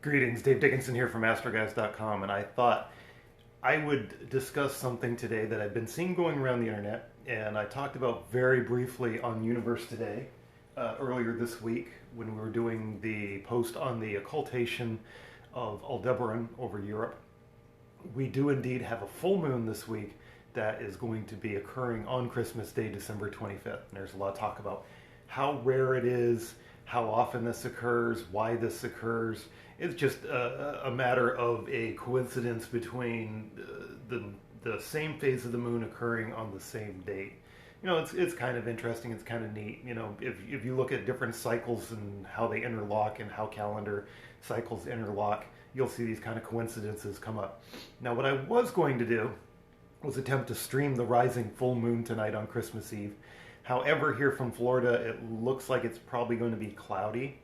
Greetings, Dave Dickinson here from astroguys.com, and I thought I would discuss something today that I've been seeing going around the internet, and I talked about very briefly on Universe Today earlier this week when we were doing the post on the occultation of Aldebaran over Europe. We do indeed have a full moon this week that is going to be occurring on Christmas Day, December 25th. And there's a lot of talk about how rare it is, how often this occurs, why this occurs. It's just a matter of a coincidence between the same phase of the moon occurring on the same date. You know, it's kind of interesting. It's kind of neat. You know, if you look at different cycles and how they interlock and how calendar cycles interlock, you'll see these kind of coincidences come up. Now, what I was going to do was attempt to stream the rising full moon tonight on Christmas Eve. However, here from Florida, it looks like it's probably going to be cloudy.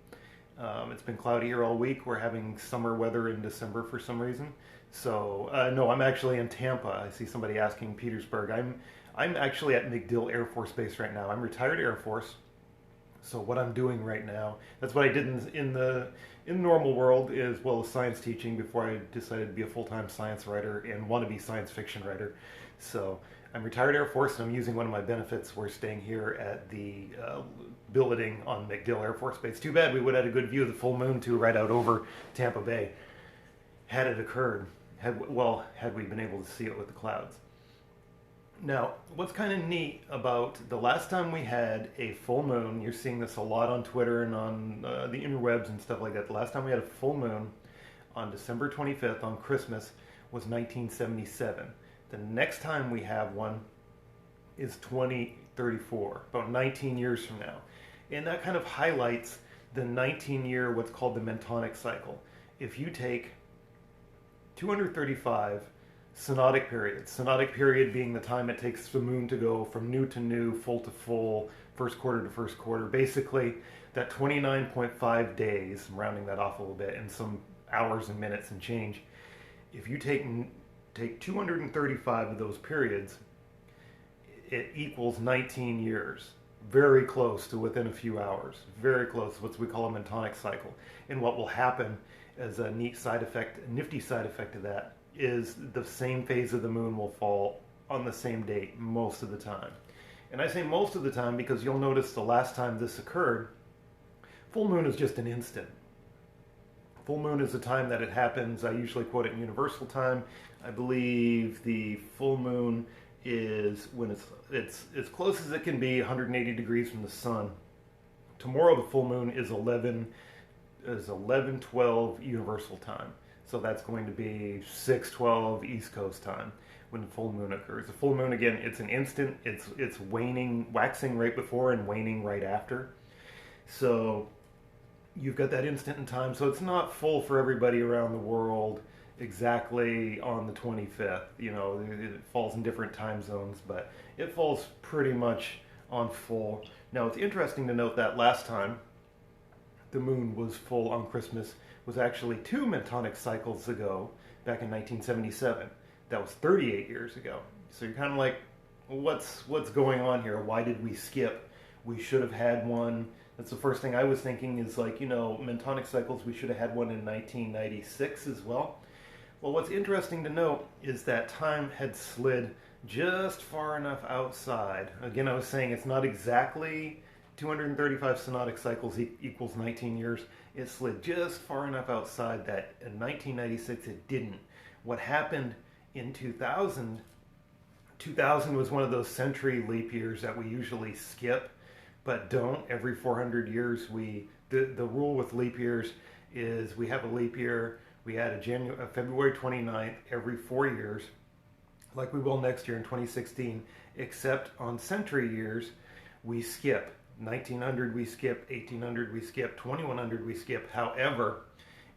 It's been cloudy here all week. We're having summer weather in December for some reason. So, no, I'm actually in Tampa. I see somebody asking Petersburg. I'm actually at MacDill Air Force Base right now. I'm retired Air Force. So what I'm doing right now, that's what I did in the normal world as well as science teaching before I decided to be a full-time science writer and wannabe science fiction writer. So I'm retired Air Force, and I'm using one of my benefits. We're staying here at the building on MacDill Air Force Base. Too bad we would have had a good view of the full moon too, right out over Tampa Bay, had it occurred. Had we been able to see it with the clouds. Now, what's kind of neat about the last time we had a full moon, you're seeing this a lot on Twitter and on the interwebs and stuff like that. The last time we had a full moon on December 25th on Christmas was 1977. The next time we have one is 2034, about 19 years from now. And that kind of highlights the 19-year, what's called the Mentonic cycle. If you take 235 synodic periods, synodic period being the time it takes the moon to go from new to new, full to full, first quarter to first quarter, basically that 29.5 days, I'm rounding that off a little bit, and some hours and minutes and change. If you take 235 of those periods, it equals 19 years. Very close to within a few hours. Very close, what we call a Mentonic cycle. And what will happen as a neat side effect, a nifty side effect of that, is the same phase of the moon will fall on the same date most of the time. And I say most of the time because you'll notice the last time this occurred, full moon is just an instant. Full moon is the time that it happens. I usually quote it in universal time. I believe the full moon is when it's as close as it can be, 180 degrees from the sun. Tomorrow the full moon is 11:12 universal time. So that's going to be 6:12 East Coast time when the full moon occurs. The full moon, again, it's an instant. It's waning, waxing right before and waning right after. So you've got that instant in time. So it's not full for everybody around the world exactly on the 25th. You know, it falls in different time zones, but it falls pretty much on full. Now, it's interesting to note that last time the moon was full on Christmas was actually 2 Mentonic cycles ago, back in 1977. That was 38 years ago. So you're kind of like, well, what's going on here? Why did we skip? We should have had one. That's the first thing I was thinking is like, you know, Mentonic cycles, we should have had one in 1996 as well. Well, what's interesting to note is that time had slid just far enough outside. Again, I was saying it's not exactly 235 synodic cycles equals 19 years. It slid just far enough outside that in 1996 it didn't. What happened in 2000 was one of those century leap years that we usually skip, but don't. Every 400 years, the rule with leap years is we have a leap year, we add a February 29th every 4 years, like we will next year in 2016, except on century years, we skip. 1900 we skip, 1800 we skip, 2100 we skip. However,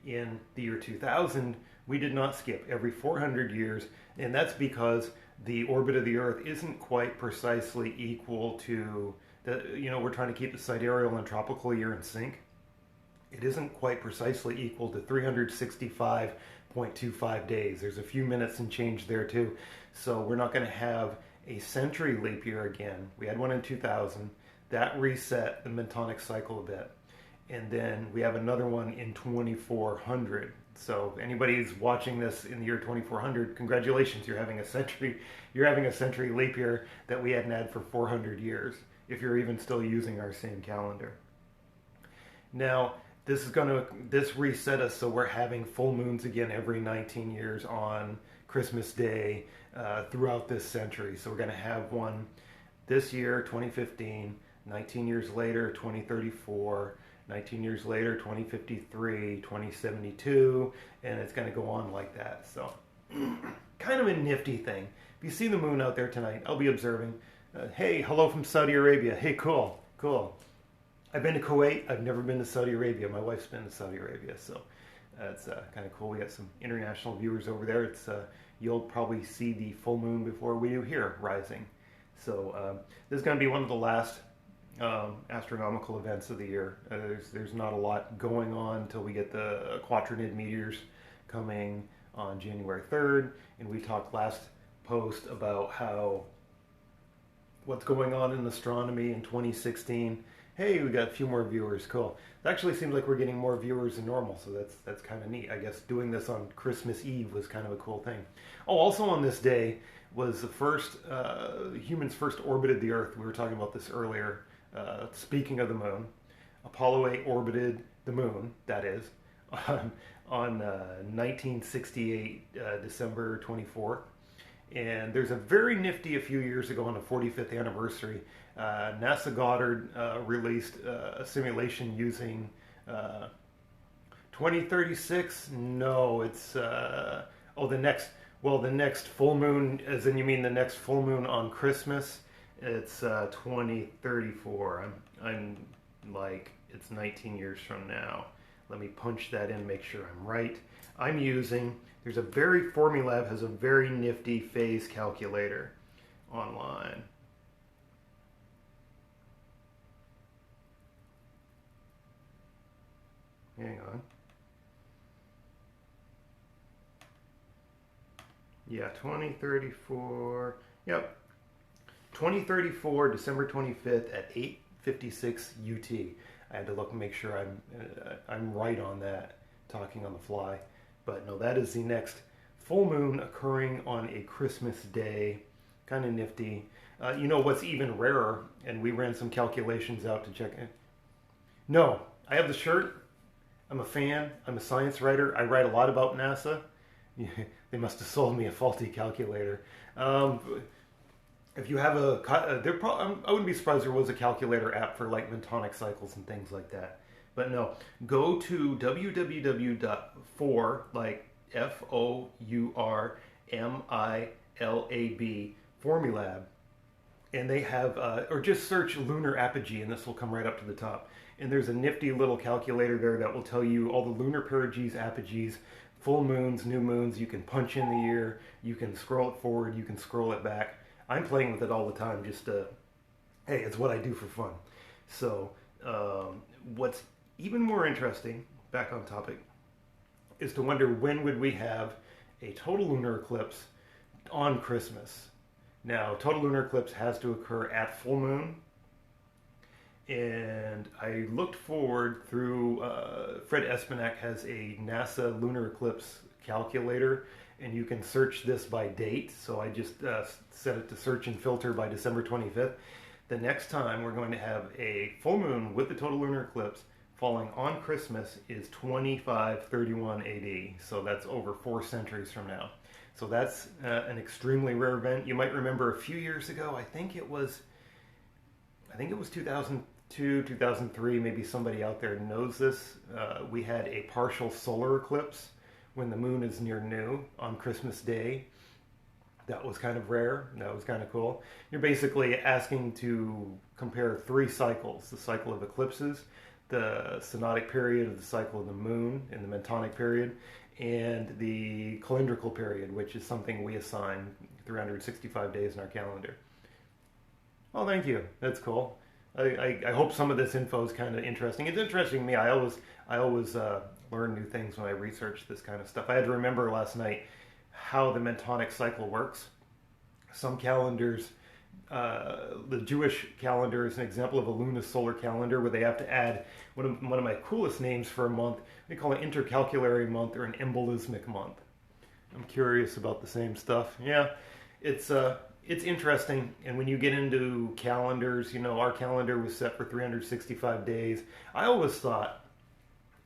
in the year 2000, we did not skip every 400 years, and that's because the orbit of the Earth isn't quite precisely equal to we're trying to keep the sidereal and tropical year in sync. It isn't quite precisely equal to 365.25 days. There's a few minutes and change there too. So we're not going to have a century leap year again. We had one in 2000. That reset the Mentonic cycle a bit. and then we have another one in 2400. So anybody who's watching this in the year 2400, congratulations, you're having a century leap year that we hadn't had for 400 years, if you're even still using our same calendar. Now, this reset us, so we're having full moons again every 19 years on Christmas Day throughout this century. So we're going to have one this year, 2015, 19 years later, 2034, 19 years later, 2053, 2072, and it's going to go on like that. So, kind of a nifty thing. If you see the moon out there tonight, I'll be observing. Hey, hello from Saudi Arabia. Hey, cool, cool. I've been to Kuwait. I've never been to Saudi Arabia. My wife's been to Saudi Arabia, so it's kind of cool. We got some international viewers over there. You'll probably see the full moon before we do here rising. So this is going to be one of the last astronomical events of the year. There's not a lot going on until we get the quadranid meteors coming on January 3rd, and we talked last post about what's going on in astronomy in 2016. Hey, we got a few more viewers. Cool. It actually seems like we're getting more viewers than normal, so that's kind of neat. I guess doing this on Christmas Eve was kind of a cool thing. Oh, also on this day was the first humans first orbited the Earth. We were talking about this earlier. Speaking of the moon, Apollo 8 orbited the moon. That is on 1968, December 24th. And there's a very nifty, a few years ago on the 45th anniversary, NASA Goddard released a simulation using 2036. No, it's the next full moon, as in you mean the next full moon on Christmas. It's 2034. I'm like, it's 19 years from now. Let me punch that in, make sure I'm right. Formulab has a very nifty phase calculator online. Hang on. Yeah, 2034. Yep. 2034, December 25th at 8:56 UT. I had to look and make sure I'm right on that, talking on the fly. But no, that is the next full moon occurring on a Christmas day. Kind of nifty. You know what's even rarer, and we ran some calculations out to check it. No, I have the shirt. I'm a fan. I'm a science writer. I write a lot about NASA. They must have sold me a faulty calculator. If you have I wouldn't be surprised there was a calculator app for like metonic cycles and things like that. But no, go to www.for, like FOURMILAB, Formulab, and they have, or just search lunar apogee, and this will come right up to the top. And there's a nifty little calculator there that will tell you all the lunar perigees, apogees, full moons, new moons. You can punch in the year, you can scroll it forward, you can scroll it back. I'm playing with it all the time, just hey, it's what I do for fun. So what's even more interesting, back on topic, is to wonder when would we have a total lunar eclipse on Christmas. Now, total lunar eclipse has to occur at full moon, and I looked forward through, Fred Espenak has a NASA lunar eclipse calculator, and you can search this by date, so I just set it to search and filter by December 25th. The next time we're going to have a full moon with the total lunar eclipse falling on Christmas is 2531 AD, so that's over 4 centuries from now. So that's an extremely rare event. You might remember a few years ago, I think it was 2002, 2003, maybe somebody out there knows this. We had a partial solar eclipse when the moon is near new on Christmas Day. That was kind of rare. That was kind of cool. You're basically asking to compare 3 cycles: the cycle of eclipses, the synodic period of the cycle of the moon, and the metonic period, and the calendrical period, which is something we assign 365 days in our calendar. Oh, thank you. That's cool. I hope some of this info is kind of interesting. It's interesting to me. I always learn new things when I research this kind of stuff. I had to remember last night how the metonic cycle works. Some calendars The Jewish calendar is an example of a luni-solar calendar where they have to add one of my coolest names for a month. They call it intercalculary month or an embolismic month. I'm curious about the same stuff. Yeah, it's interesting. And when you get into calendars, our calendar was set for 365 days. I always thought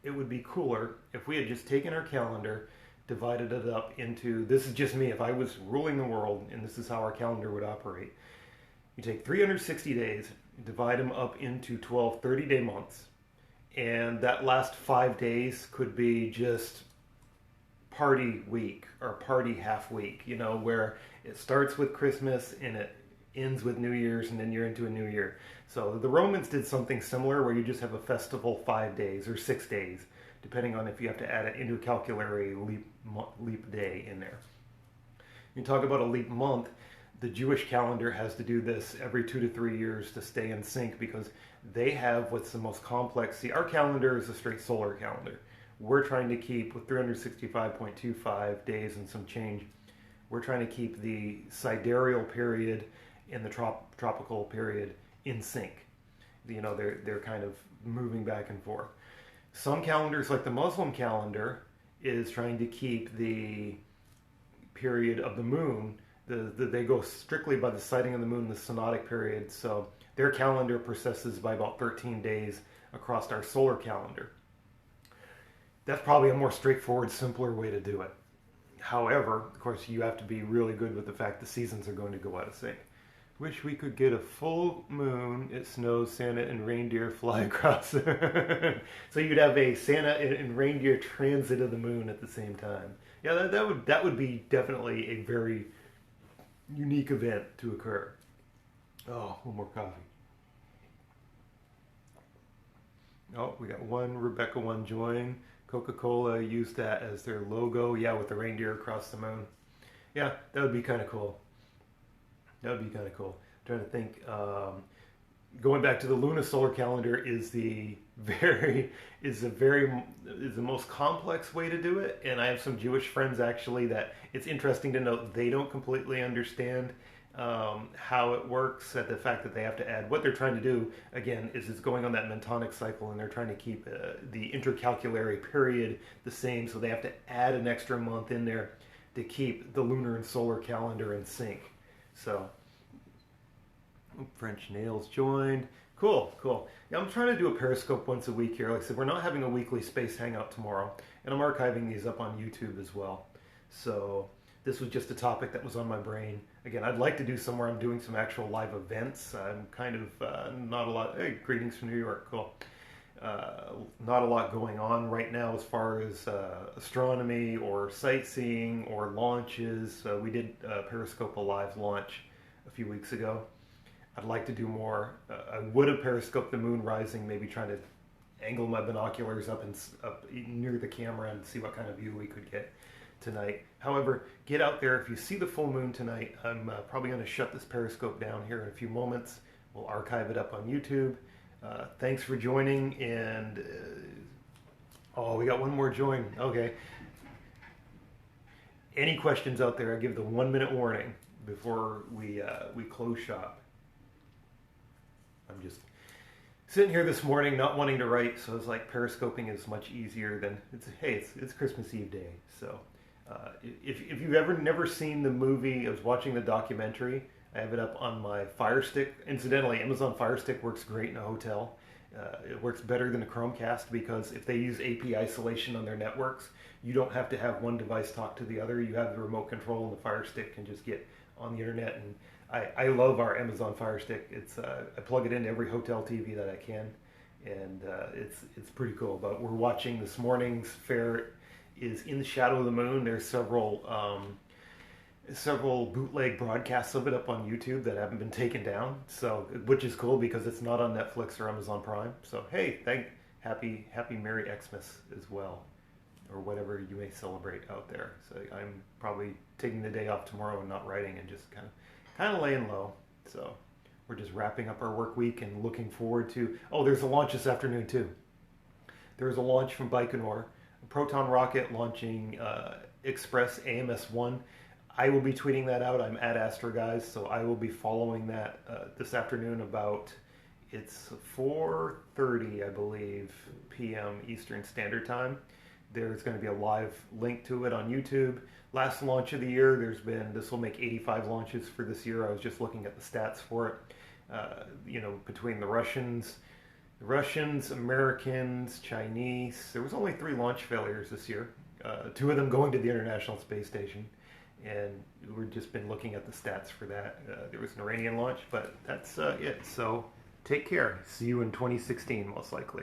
it would be cooler if we had just taken our calendar, divided it up into, this is just me, if I was ruling the world, and this is how our calendar would operate. You take 360 days, divide them up into 12 30-day months, and that last 5 days could be just party week or party half week, where it starts with Christmas and it ends with New Year's and then you're into a new year. So the Romans did something similar where you just have a festival 5 days or 6 days, depending on if you have to add an intercalculary leap day in there. You talk about a leap month. The Jewish calendar has to do this every 2 to 3 years to stay in sync because they have what's the most complex. See, our calendar is a straight solar calendar. We're trying to keep, with 365.25 days and some change, we're trying to keep the sidereal period and the tropical period in sync. They're kind of moving back and forth. Some calendars, like the Muslim calendar, is trying to keep the period of the moon. They go strictly by the sighting of the moon, the synodic period. So their calendar processes by about 13 days across our solar calendar. That's probably a more straightforward, simpler way to do it. However, of course, you have to be really good with the fact the seasons are going to go out of sync. Wish we could get a full moon. It snows, Santa and reindeer fly across. So you'd have a Santa and reindeer transit of the moon at the same time. Yeah, that would be definitely a very unique event to occur. Oh, one more coffee. Oh, we got one Rebecca one join. Coca-Cola used that as their logo. Yeah, with the reindeer across the moon. Yeah, that would be kind of cool. That would be kind of cool. I'm trying to think. Going back to the luni-solar calendar is the most complex way to do it. And I have some Jewish friends actually that it's interesting to note they don't completely understand how it works. At the fact that they have to add what they're trying to do again is it's going on that metonic cycle, and they're trying to keep the intercalculary period the same. So they have to add an extra month in there to keep the lunar and solar calendar in sync. So, French Nails joined. Cool. Yeah, I'm trying to do a Periscope once a week here. Like I said, we're not having a weekly space hangout tomorrow, and I'm archiving these up on YouTube as well. So this was just a topic that was on my brain. Again, I'd like to do somewhere I'm doing some actual live events. I'm kind of not a lot. Hey, greetings from New York. Cool. Not a lot going on right now as far as astronomy or sightseeing or launches. We did Periscope a live launch a few weeks ago. I'd like to do more. I would have periscoped the moon rising, maybe trying to angle my binoculars up near the camera and see what kind of view we could get tonight. However, get out there. If you see the full moon tonight, I'm probably going to shut this Periscope down here in a few moments. We'll archive it up on YouTube. Thanks for joining, and we got one more join. Okay. Any questions out there? I give the 1 minute warning before we close shop. I'm just sitting here this morning, not wanting to write, so it's like periscoping is much easier than it's Christmas Eve day. So if you've ever never seen the movie, I was watching the documentary. I have it up on my Fire Stick. Incidentally, Amazon Fire Stick works great in a hotel. It works better than a Chromecast because if they use AP isolation on their networks, you don't have to have one device talk to the other. You have the remote control, and the Fire Stick can just get on the internet. And I love our Amazon Fire Stick. It's I plug it into every hotel TV that I can, and it's pretty cool. But we're watching this morning's fair is In the Shadow of the Moon. There's several bootleg broadcasts of it up on YouTube that haven't been taken down, so which is cool because it's not on Netflix or Amazon Prime. So hey, happy Merry Xmas as well, or whatever you may celebrate out there. So I'm probably taking the day off tomorrow and not writing and just kind of laying low. So we're just wrapping up our work week and looking forward to. Oh, there's a launch this afternoon too. There's a launch from Baikonur, a Proton rocket launching Express AMS-1. I will be tweeting that out. I'm at astroguys, so I will be following that this afternoon about it's 4:30, I believe, p.m. Eastern Standard Time. There's going to be a live link to it on YouTube. Last launch of the year, this will make 85 launches for this year. I was just looking at the stats for it. Between the Russians, Americans, Chinese, there was only 3 launch failures this year. 2 of them going to the International Space Station. And we've just been looking at the stats for that. There was an Iranian launch, but that's it. So take care. See you in 2016, most likely.